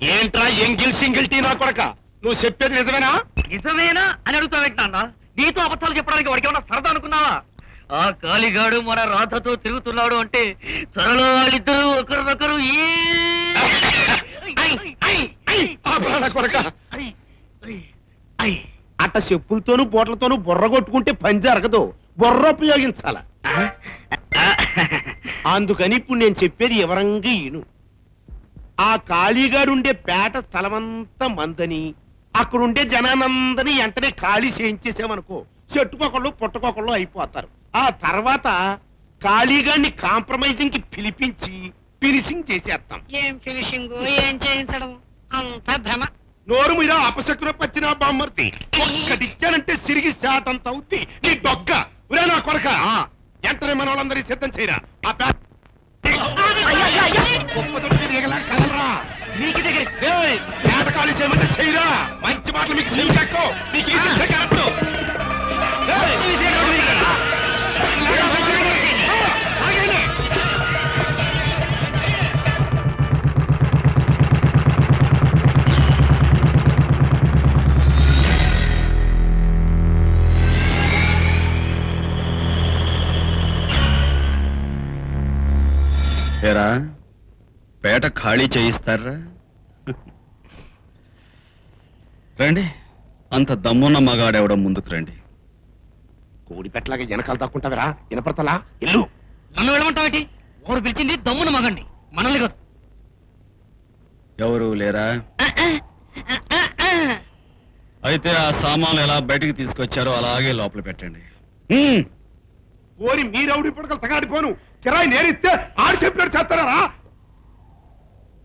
ఏంట్రా ఎంగిల్ single tea నా కొడక, నువ్వు చెప్పేది నిజమేనా? నిజమేనా అని అడుగుతావేంటన్నా? నీతో అబద్ధాలు చెప్పడానికి వాడికి ఏమన్నా సరదా అనుకున్నావా? ఆ కాలిగాడు మన రాధతో తిరుగుతున్నాడు అంటే త్వరలో వాళ్ళిద్దరూ ఒకరినొకరు కొడక అట్ట చెప్పులతోనూ బోట్లతోనూ బుర్ర కొట్టుకుంటే పని జరగదు, బుర్ర ఉపయోగించాల. అందుకని ఇప్పుడు నేను చెప్పేది ఎవరంగా ఈను. ఆ ఖాళీగాడుండే పేట స్థలమంతా మందని, అక్కడుండే జనానందని వెంటనే ఖాళీ చేయించేసామనుకో, చెట్టుకొకళ్ళు పుట్టకొకళ్ళు అయిపోతారు. ఆ తర్వాత ఖాళీగాడిని కాంప్రమైజింగ్ కి పిలిపించి ఫినిషింగ్ చేసేస్తాం. ఏం ఫినిషింగ్, ఏం చేయించడం, అంతా భ్రమ. నోరు మీద అపశకున పచ్చిన బామ్మర్తి ఒక్కటిచ్చానంటే సిరిగి శాటంత అవుద్ది నీ దొగ్గ. ఉరే నా కొరక, వెంటనే మన వాళ్ళందరి సిద్ధం చేయరా. ఆ కదలరా, నీకు దగ్గర పేట ఖాళీ చేయమంటే చేయరా. మంచి మాటలు మీకు చెవి తక్కువ, మీకు ఈ శిక్ష కరెక్ట్. ఏరా పేట ఖాళీ చేయిస్తారా? రండి, అంత దమ్మున్న మగాడెవడం ముందుకు రండి. కోడి పెట్టలాగా వెనకాల దాక్కుంటావరా, వినపడతలా? ఇల్లు నన్ను వెళ్ళమంటావేంటి? ఊరు పిలిచింది దమ్మున మగండి, మనల్ని కాదు. ఎవరు లేరా? అయితే ఆ సామాన్లు ఎలా బయటికి తీసుకొచ్చారో అలాగే లోపల పెట్టండి. ఓరి మీరెవడి పడకలు తగాడిపోను, కిరాయి నేరిస్తే ఆడు చెప్పినట్టు చేస్తారా?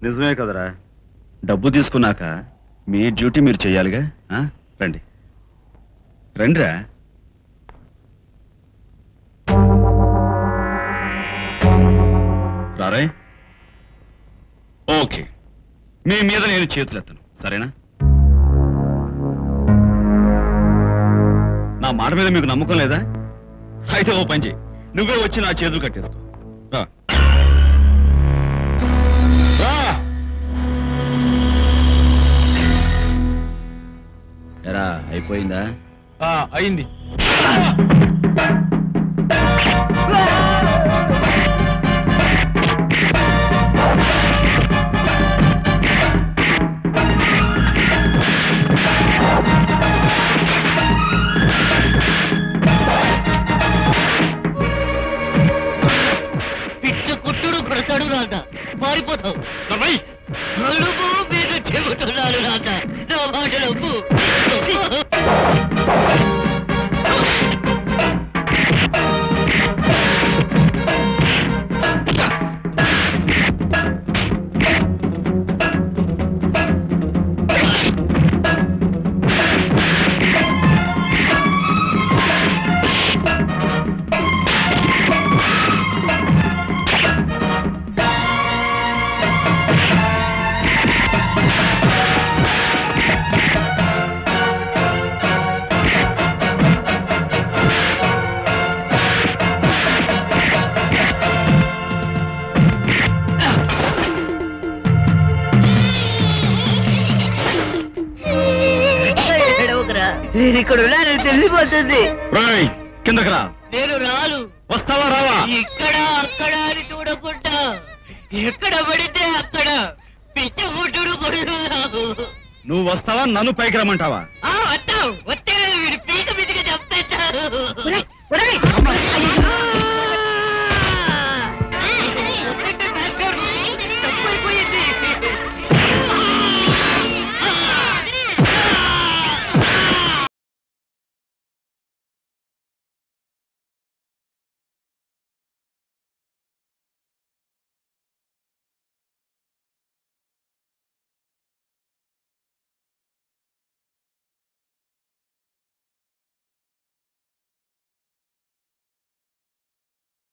నిజమే కదరా, డబ్బు తీసుకున్నాక మీ డ్యూటీ మీరు చెయ్యాలిగా. రండి రండిరా. రారే, ఓకే, మీ మీద నేను చేతులెత్తను, సరేనా? నా మాట మీద మీకు నమ్మకం లేదా? అయితే ఓ పని చేయి, నువ్వే వచ్చి నా చేతులు కట్టేసుకో. ఎరా, అయిపోయిందా? అయింది. పిచ్చ కొట్టుడు కొడతాడు రాత, పారిపోతావు. అడుగు మీద చెబుతున్నాను రాత, నా మాటలకు నేను ఇక్కడ ఉన్నానని తెలిసిపోతుంది. కిందకి రా. నేను రాను. వస్తావా రావా? ఇక్కడ అక్కడ అని చూడకుండా ఎక్కడ పడితే అక్కడ పిచ్చ కొట్టుడు కొడుతున్నావు. నువ్వు వస్తావా, నన్ను పైకి రమ్మంటావా? వస్తావు, వస్తే వీడి పీక మీదకి చంపేస్తావు.